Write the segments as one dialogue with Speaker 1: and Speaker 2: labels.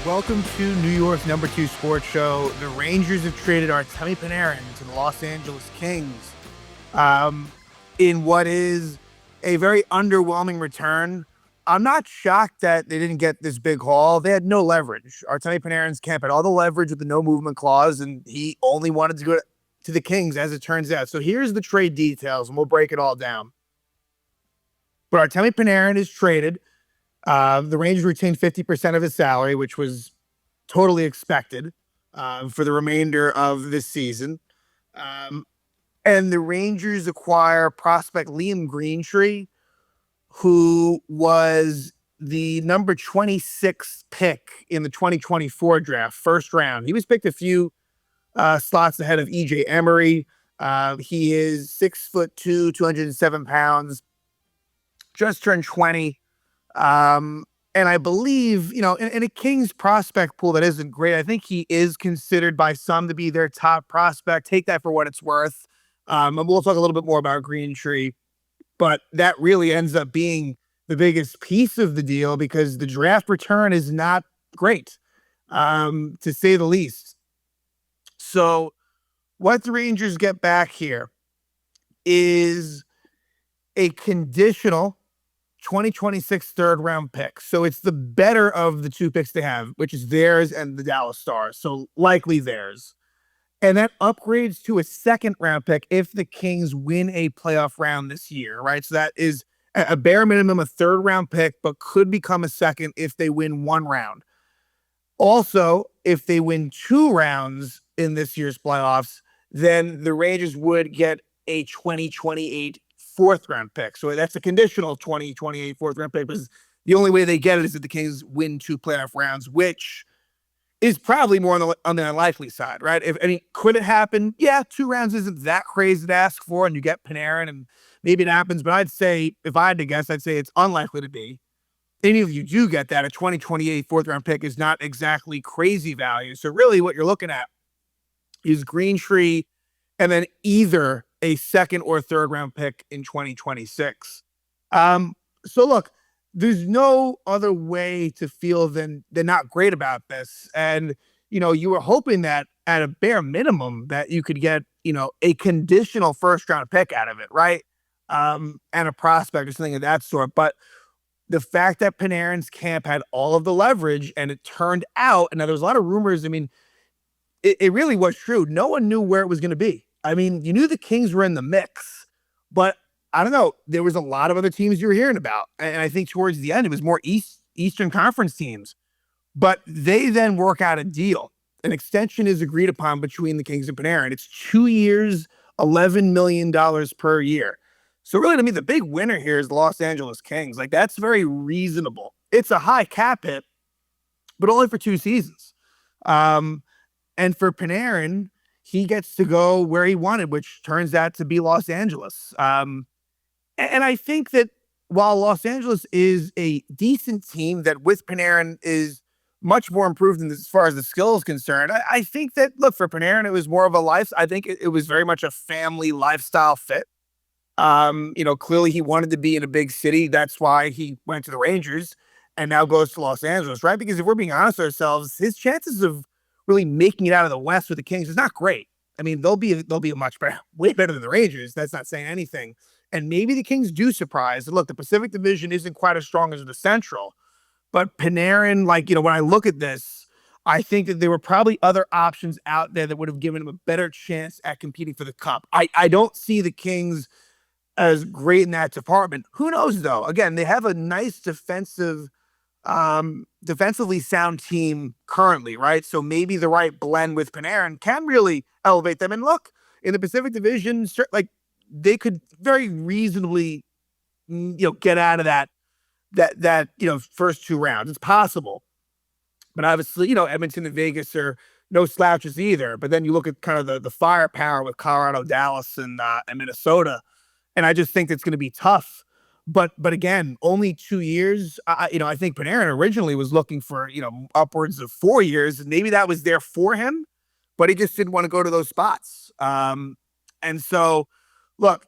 Speaker 1: Welcome to New York's #2 sports show. The Rangers have traded Artemi Panarin to the Los Angeles Kings in what is a very underwhelming return. I'm not shocked that they didn't get this big haul. They had no leverage. Artemi Panarin's camp had all the leverage with the no movement clause, and he only wanted to go to the Kings, as it turns out. So here's the trade details, and we'll break it all down. But Artemi Panarin is traded. The Rangers retained 50% of his salary, which was totally expected for the remainder of this season. And the Rangers acquire prospect Liam Greentree, who was the number 26 pick in the 2024 draft, first round. He was picked a few slots ahead of EJ Emery. He is 6'2", 207 pounds, just turned 20. And I believe, in a Kings prospect pool that isn't great, I think he is considered by some to be their top prospect. Take that for what it's worth. And we'll talk a little bit more about Greentree, but that really ends up being the biggest piece of the deal because the draft return is not great, to say the least. So what the Rangers get back here is a conditional 2026 third-round pick. So it's the better of the two picks they have, which is theirs and the Dallas Stars. So likely theirs. And that upgrades to a second-round pick if the Kings win a playoff round this year, right? So that is a bare minimum a third-round pick, but could become a second if they win one round. Also, if they win 2 rounds in this year's playoffs, then the Rangers would get a 2028 fourth-round pick. So that's a conditional 2028 fourth-round pick because the only way they get it is if the Kings win 2 playoff rounds, which is probably more on the unlikely side, right? Could it happen? Yeah, 2 rounds isn't that crazy to ask for, and you get Panarin, and maybe it happens. But I'd say, if I had to guess, I'd say it's unlikely to be. And if you do get that, a 2028 fourth-round pick is not exactly crazy value. So really what you're looking at is Greentree and then either a second or third round pick in 2026. So look, there's no other way to feel than not great about this. And, you were hoping that at a bare minimum that you could get, a conditional first round pick out of it, right? And a prospect or something of that sort. But the fact that Panarin's camp had all of the leverage and it turned out, and there was a lot of rumors. I mean, it really was true. No one knew where it was going to be. I mean, you knew the Kings were in the mix, but I don't know. There was a lot of other teams you were hearing about. And I think towards the end, it was more Eastern Conference teams. But they then work out a deal. An extension is agreed upon between the Kings and Panarin. It's 2 years, $11 million per year. So really, to me, the big winner here is the Los Angeles Kings. Like, that's very reasonable. It's a high cap hit, but only for 2 seasons. And for Panarin, he gets to go where he wanted, which turns out to be Los Angeles. And I think that while Los Angeles is a decent team that with Panarin is much more improved as far as the skill is concerned, I think that, look, for Panarin, it was more of a life. I think it was very much a family lifestyle fit. Clearly he wanted to be in a big city. That's why he went to the Rangers and now goes to Los Angeles, right? Because if we're being honest with ourselves, his chances of really making it out of the West with the Kings is not great. I mean, they'll be a much better, way better than the Rangers. That's not saying anything. And maybe the Kings do surprise. Look, the Pacific Division isn't quite as strong as the Central, but Panarin, when I look at this, I think that there were probably other options out there that would have given him a better chance at competing for the Cup. I don't see the Kings as great in that department. Who knows, though? Again, they have a nice defensively sound team currently, right? So maybe the right blend with Panarin can really elevate them. And look, in the Pacific Division, they could very reasonably, get out of that first 2 rounds. It's possible. But obviously, Edmonton and Vegas are no slouches either. But then you look at kind of the firepower with Colorado, Dallas, and Minnesota, and I just think it's going to be tough. But again, only 2 years. I think Panarin originally was looking for, upwards of 4 years. And maybe that was there for him, but he just didn't want to go to those spots. And so, look,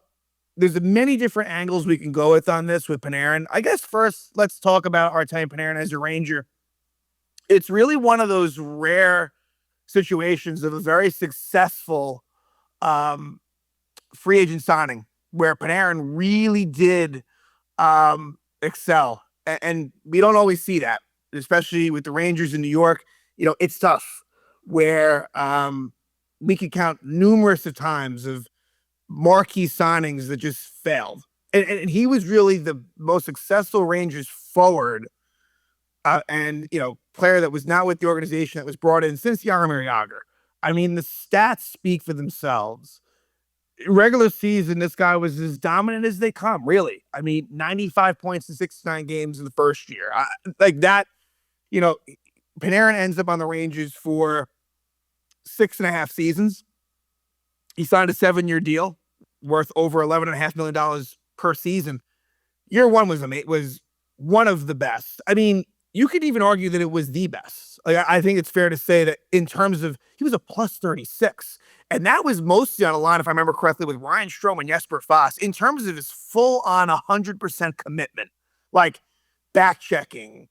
Speaker 1: there's many different angles we can go with on this with Panarin. I guess first, let's talk about Artemi Panarin as a Ranger. It's really one of those rare situations of a very successful um, free agent signing where Panarin really did excel. And we don't always see that, especially with the Rangers in New York. It's tough where we could count numerous of times of marquee signings that just failed. And he was really the most successful Rangers forward and player that was not with the organization that was brought in since Jaromir Jagr. I mean, the stats speak for themselves. Regular season, this guy was as dominant as they come, really. I mean, 95 points in 69 games in the first year. Like that, you know, Panarin ends up on the Rangers for 6.5 seasons. He signed a 7-year deal worth over $11.5 million per season. Year one was one of the best. I mean, you could even argue that it was the best. Like, I think it's fair to say that in terms of, he was a plus 36. And that was mostly on a line, if I remember correctly, with Ryan Strome and Jesper Foss, in terms of his full on 100% commitment, like back checking,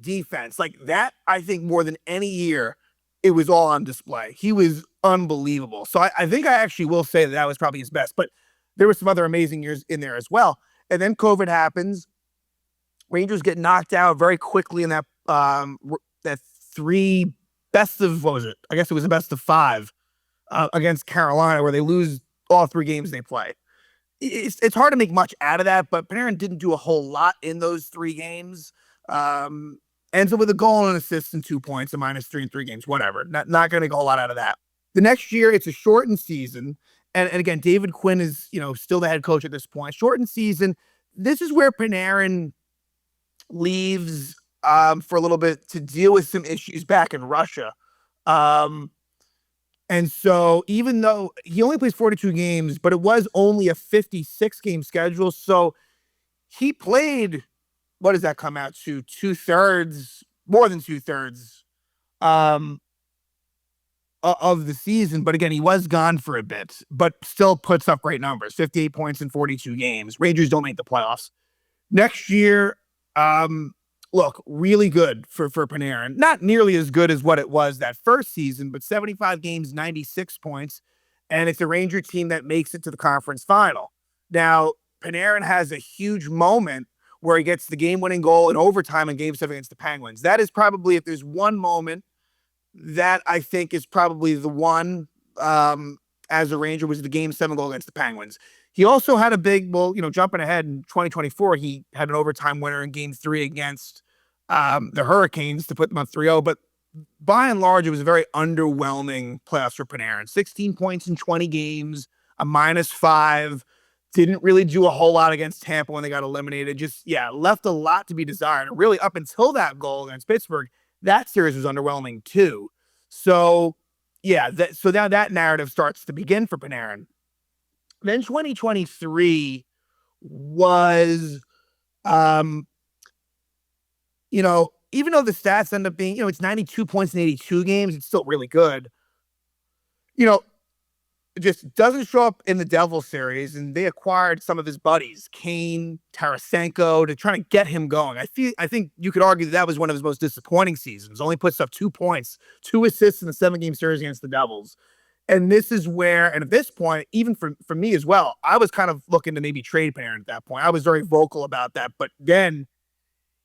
Speaker 1: defense, like that. I think more than any year, it was all on display. He was unbelievable. So I think I actually will say that was probably his best, but there were some other amazing years in there as well. And then COVID happens. Rangers get knocked out very quickly in that three best of, what was it? I guess it was a best of 5 against Carolina, where they lose all 3 games they play. It's hard to make much out of that, but Panarin didn't do a whole lot in those 3 games. Ends up with a goal and an assist and 2 points, a -3 in 3 games, whatever. Not going to go a lot out of that. The next year, it's a shortened season. And again, David Quinn is, still the head coach at this point. Shortened season. This is where Panarin leaves for a little bit to deal with some issues back in Russia. And so even though he only plays 42 games, but it was only a 56-game schedule. So he played, what does that come out to? 2/3, more than 2/3 of the season. But again, he was gone for a bit, but still puts up great numbers, 58 points in 42 games. Rangers don't make the playoffs. Next year, look, really good for Panarin. Not nearly as good as what it was that first season, but 75 games, 96 points. And it's a Ranger team that makes it to the conference final. Now, Panarin has a huge moment where he gets the game-winning goal in overtime in Game 7 against the Penguins. That is probably, if there's one moment that I think is probably the one as a Ranger, was the Game 7 goal against the Penguins. He also had a big, jumping ahead in 2024, he had an overtime winner in Game 3 against the Hurricanes to put them on 3-0. But by and large, it was a very underwhelming playoffs for Panarin. 16 points in 20 games, a -5. Didn't really do a whole lot against Tampa when they got eliminated. Just, left a lot to be desired. And really, up until that goal against Pittsburgh, that series was underwhelming too. So, so now that narrative starts to begin for Panarin. Then 2023 was, even though the stats end up being, it's 92 points in 82 games, it's still really good. It just doesn't show up in the Devil series, and they acquired some of his buddies, Kane, Tarasenko, to try to get him going. I think you could argue that was one of his most disappointing seasons. Only puts up 2 points, 2 assists in the 7-game series against the Devils. And this is where, and at this point, even for me as well, I was kind of looking to maybe trade Panarin at that point. I was very vocal about that. But then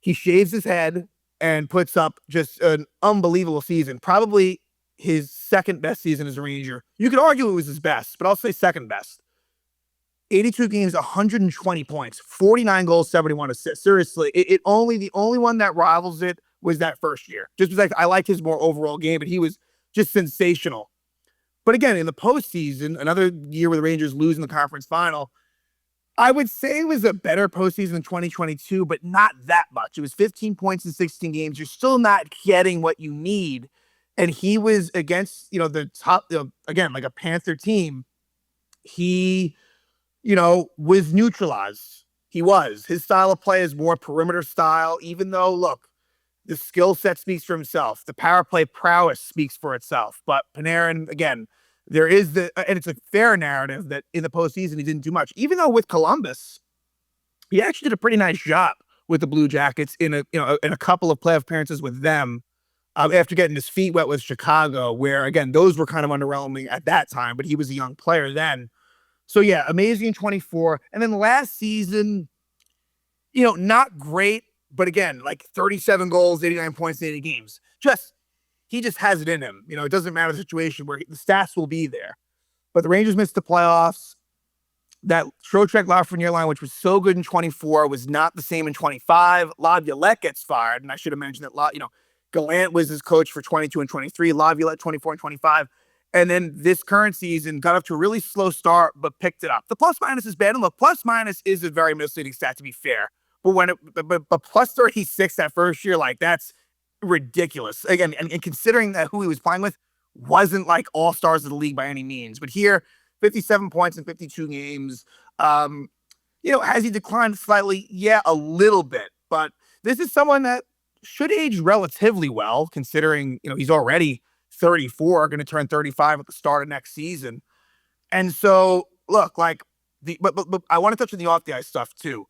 Speaker 1: he shaves his head and puts up just an unbelievable season. Probably his second best season as a Ranger. You could argue it was his best, but I'll say second best. 82 games, 120 points, 49 goals, 71 assists. Seriously, the only one that rivals it was that first year. Just because I liked his more overall game, but he was just sensational. But again, in the postseason, another year where the Rangers lose in the conference final, I would say it was a better postseason in 2022, but not that much. It was 15 points in 16 games. You're still not getting what you need. And he was against, the top, again, like a Panther team. He, was neutralized. He was. His style of play is more perimeter style, even though, look, the skill set speaks for himself. The power play prowess speaks for itself. But Panarin, again, there is and it's a fair narrative that in the postseason he didn't do much. Even though with Columbus, he actually did a pretty nice job with the Blue Jackets in a couple of playoff appearances with them. after getting his feet wet with Chicago, where again, those were kind of underwhelming at that time, but he was a young player then. So yeah, amazing in 24. And then last season, not great, but again, like 37 goals, 89 points in 80 games. He just has it in him. It doesn't matter the situation where the stats will be there. But the Rangers missed the playoffs. That Trocheck Lafreniere line, which was so good in 24, was not the same in 25. Laviolette gets fired, and I should have mentioned that. Gallant was his coach for 22 and 23. Laviolette 24 and 25, and then this current season got up to a really slow start, but picked it up. The plus minus is bad, and look, plus minus is a very misleading stat to be fair. But plus 36 that first year, like that's ridiculous. Again, and considering that who he was playing with wasn't like all stars of the league by any means, but here 57 points in 52 games. Has he declined slightly? Yeah, a little bit. But this is someone that should age relatively well, considering, he's already 34, going to turn 35 at the start of next season. And so, look, like, but I want to touch on the off the ice stuff too.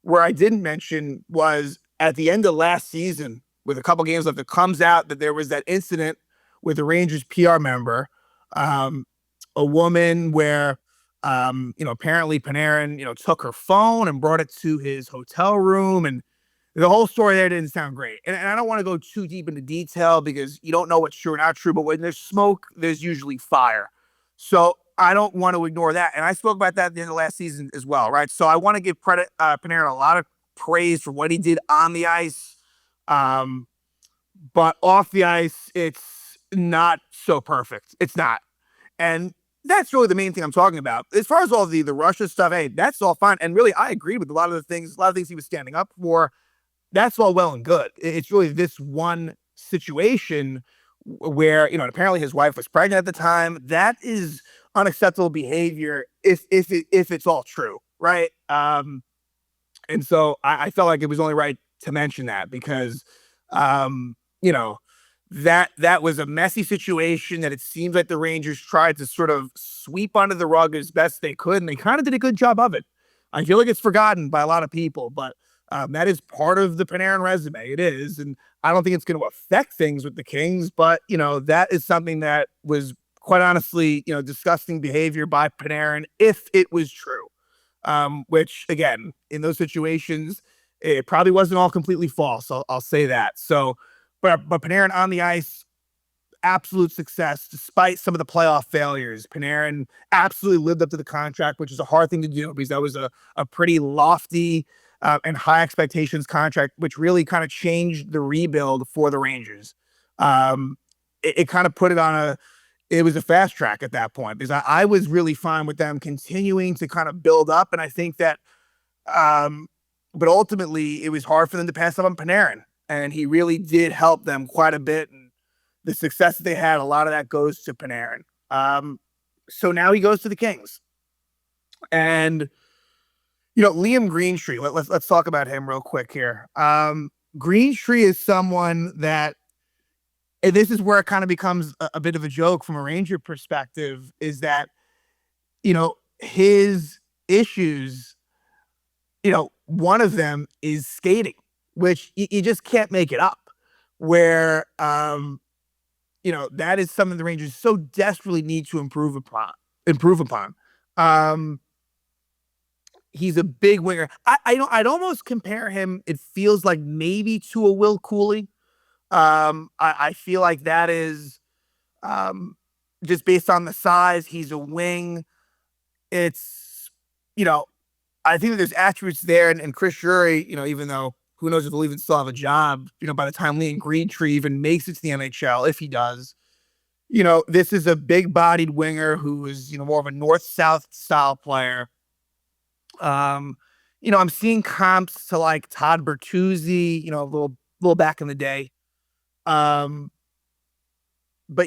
Speaker 1: Where I didn't mention was at the end of last season, with a couple games left, it comes out that there was that incident with the Rangers PR member. A woman where, apparently Panarin, took her phone and brought it to his hotel room. And the whole story there didn't sound great. And I don't want to go too deep into detail because you don't know what's true or not true. But when there's smoke, there's usually fire. So I don't want to ignore that. And I spoke about that at the end of last season as well, right? So I want to give Panarin a lot of praise for what he did on the ice. But off the ice, it's not so perfect. It's not. And that's really the main thing I'm talking about. As far as all the Russia stuff, hey, that's all fine. And really, I agreed with a lot of things he was standing up for. That's all well and good. It's really this one situation where, apparently his wife was pregnant at the time. That is unacceptable behavior if it's all true, right? And so I felt like it was only right to mention that because, that was a messy situation that it seems like the Rangers tried to sort of sweep under the rug as best they could, and they kind of did a good job of it. I feel like it's forgotten by a lot of people, but that is part of the Panarin resume. It is, and I don't think it's going to affect things with the Kings, but, that is something that was quite honestly, disgusting behavior by Panarin if it was true, which, again, in those situations, it probably wasn't all completely false. I'll say that. So, but Panarin on the ice, absolute success despite some of the playoff failures. Panarin absolutely lived up to the contract, which is a hard thing to do because that was a pretty lofty and high expectations contract, which really kind of changed the rebuild for the Rangers. It kind of put it was a fast track at that point because I was really fine with them continuing to kind of build up. And I think that, but ultimately it was hard for them to pass up on Panarin. And he really did help them quite a bit. And the success that they had, a lot of that goes to Panarin. So now he goes to the Kings. And, Liam Greentree, let's talk about him real quick here. Greentree is someone that, and this is where it kind of becomes a bit of a joke from a Ranger perspective, is that, his issues, one of them is skating, which you just can't make it up. Where, that is something the Rangers so desperately need to improve upon. He's a big winger. I'd almost compare him, it feels like maybe to a Will Cooley. I feel like that is just based on the size. He's a wing. It's, I think that there's attributes there. And Chris Drury, even though who knows if he'll even still have a job, by the time Liam Greentree even makes it to the NHL, if he does, this is a big-bodied winger who is, more of a north-south style player. I'm seeing comps to like Todd Bertuzzi, a little back in the day. But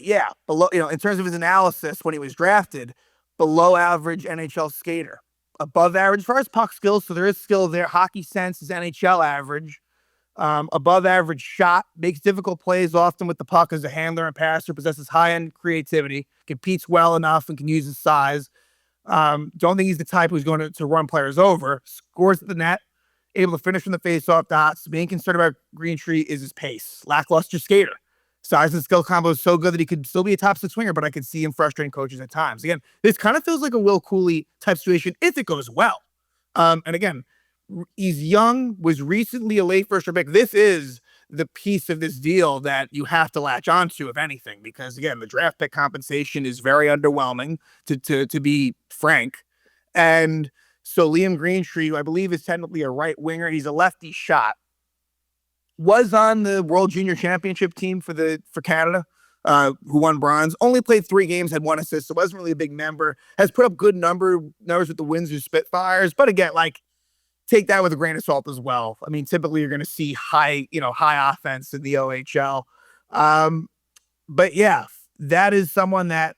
Speaker 1: yeah, below, in terms of his analysis when he was drafted, below average NHL skater. Above average as far as puck skills, so there is skill there. Hockey sense is NHL average. Above average shot, makes difficult plays often with the puck as a handler and passer, possesses high-end creativity, competes well enough and can use his size. Don't think he's the type who's going to run players over. Scores at the net, able to finish from the face-off dots. Main concern about Greentree is his pace. Lackluster skater. Size and skill combo is so good that he could still be a top six winger, but I could see him frustrating coaches at times. Again, this kind of feels like a Will Cooley type situation if it goes well. And again, he's young, was recently a late first round pick. This is the piece of this deal that you have to latch onto, if anything, because again, the draft pick compensation is very underwhelming, to be frank. And so Liam Greentree, who I believe is technically a right winger, he's a lefty shot, was on the World Junior Championship team for Canada, who won bronze. Only played 3 games, had 1 assist, so wasn't really a big member. Has put up good numbers with the Windsor Spitfires, but again, like, take that with a grain of salt as well. I mean, typically you're going to see high offense in the OHL. But yeah, that is someone that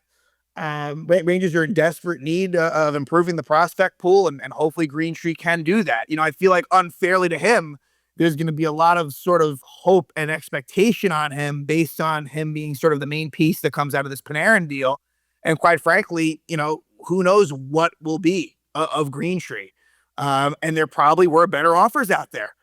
Speaker 1: Rangers are in desperate need of improving the prospect pool, and hopefully Greentree can do that. I feel like unfairly to him, there's going to be a lot of sort of hope and expectation on him based on him being sort of the main piece that comes out of this Panarin deal. And quite frankly, who knows what will be of Greentree. And there probably were better offers out there.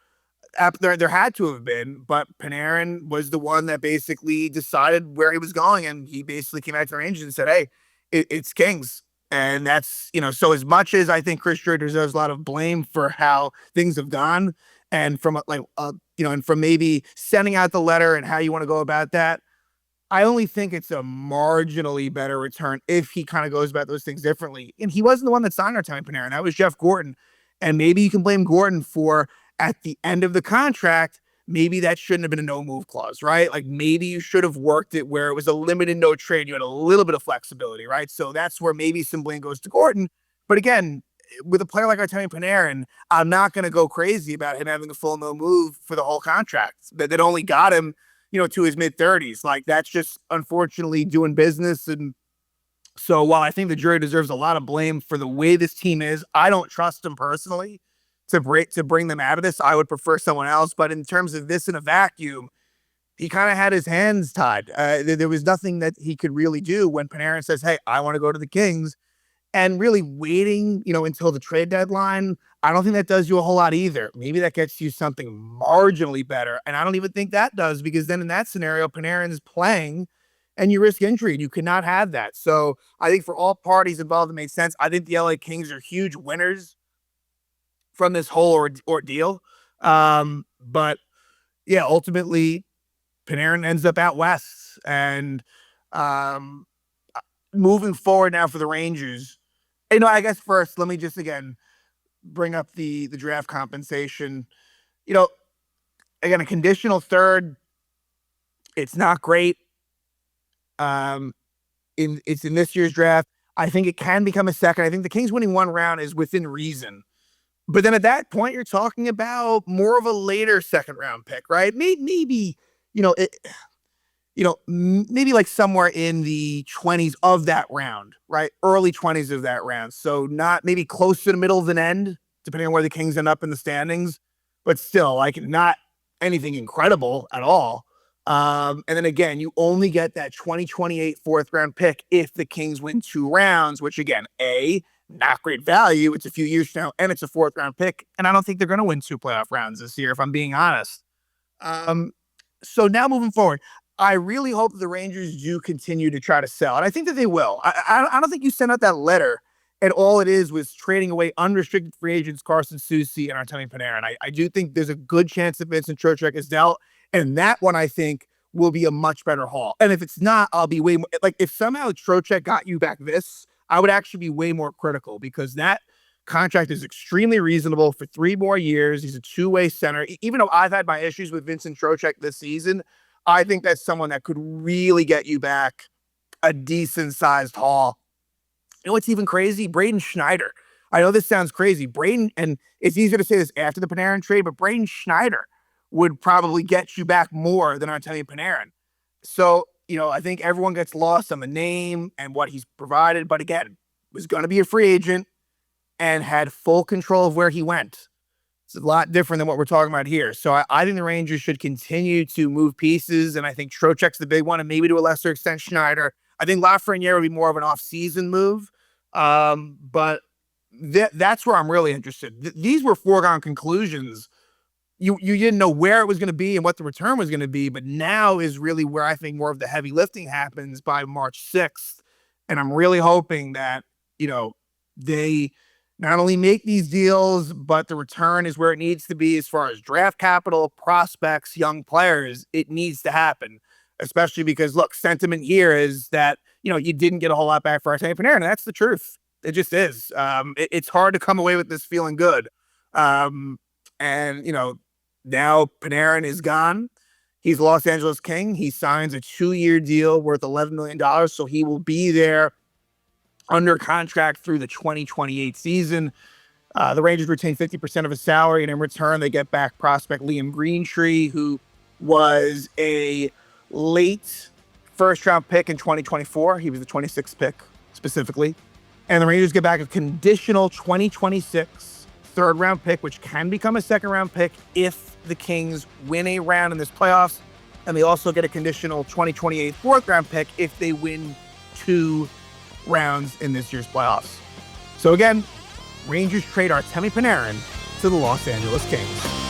Speaker 1: There had to have been, but Panarin was the one that basically decided where he was going, and he basically came out to the Rangers and said, "Hey, it's Kings." And that's, so as much as I think Chris Drury deserves a lot of blame for how things have gone, and from and from maybe sending out the letter and how you want to go about that, I only think it's a marginally better return if he kind of goes about those things differently. And he wasn't the one that signed Artemi Panarin. That was Jeff Gorton. And maybe you can blame Gorton for, at the end of the contract, maybe that shouldn't have been a no-move clause, right? Like, maybe you should have worked it where it was a limited no trade. You had a little bit of flexibility, right? So that's where maybe some blame goes to Gorton. But again, with a player like Artemi Panarin, I'm not going to go crazy about him having a full no move for the whole contract that only got him, to his mid-30s. Like, that's just unfortunately doing business. And so while I think the jury deserves a lot of blame for the way this team is, I don't trust him personally to bring them out of this. I would prefer someone else. But in terms of this in a vacuum, he kind of had his hands tied. There was nothing that he could really do when Panarin says, "Hey, I want to go to the Kings." And really waiting, until the trade deadline, I don't think that does you a whole lot either. Maybe that gets you something marginally better. And I don't even think that does, because then in that scenario, Panarin's playing and you risk injury, and you cannot have that. So I think for all parties involved, it makes sense. I think the LA Kings are huge winners from this whole ordeal. But yeah, ultimately, Panarin ends up out west. And moving forward now for the Rangers, I guess first, let me just again bring up the draft compensation. Again, a conditional third, it's not great. It's in this year's draft. I think it can become a second. I think the Kings winning 1 round is within reason. But then at that point, you're talking about more of a later second round pick, right? Maybe, maybe like somewhere in the 20s of that round, right? Early 20s of that round. So not maybe close to the middle of an end, depending on where the Kings end up in the standings, but still, like, not anything incredible at all. And then again, you only get that 2028 4th round pick if the Kings win 2 rounds, which again, not great value. It's a few years from now, and it's a 4th round pick. And I don't think they're going to win 2 playoff rounds this year, if I'm being honest. So now moving forward, I really hope that the Rangers do continue to try to sell. And I think that they will. I don't think you sent out that letter and all it is was trading away unrestricted free agents Carson Soucy and Artemi Panarin. I do think there's a good chance that Vincent Trocheck is dealt. And that one, I think, will be a much better haul. And if it's not, I'll be way more, like, if somehow Trocheck got you back this, I would actually be way more critical, because that contract is extremely reasonable for 3 more years. He's a 2-way center. Even though I've had my issues with Vincent Trocheck this season, I think that's someone that could really get you back a decent sized haul. What's even crazy? Braden Schneider. I know this sounds crazy. And it's easier to say this after the Panarin trade, but Braden Schneider would probably get you back more than Artemi Panarin. So, I think everyone gets lost on the name and what he's provided, but again, was going to be a free agent and had full control of where he went. It's a lot different than what we're talking about here. So I think the Rangers should continue to move pieces, and I think Trocheck's the big one, and maybe to a lesser extent Schneider. I think Lafreniere would be more of an off-season move, but that's where I'm really interested. These were foregone conclusions, you didn't know where it was going to be and what the return was going to be, but now is really where I think more of the heavy lifting happens by March 6th. And I'm really hoping that, they not only make these deals, but the return is where it needs to be as far as draft capital, prospects, young players. It needs to happen, especially because, look, sentiment here is that, you didn't get a whole lot back for Artemi Panarin. And that's the truth. It just is. It's hard to come away with this feeling good. And, now Panarin is gone. He's a Los Angeles King. He signs a 2-year deal worth $11 million. So he will be there under contract through the 2028 season. The Rangers retain 50% of his salary, and in return, they get back prospect Liam Greentree, who was a late first-round pick in 2024. He was the 26th pick, specifically. And the Rangers get back a conditional 2026 third-round pick, which can become a second-round pick if the Kings win a round in this playoffs. And they also get a conditional 2028 fourth-round pick if they win 2 rounds in this year's playoffs. So again, Rangers trade Artemi Panarin to the Los Angeles Kings.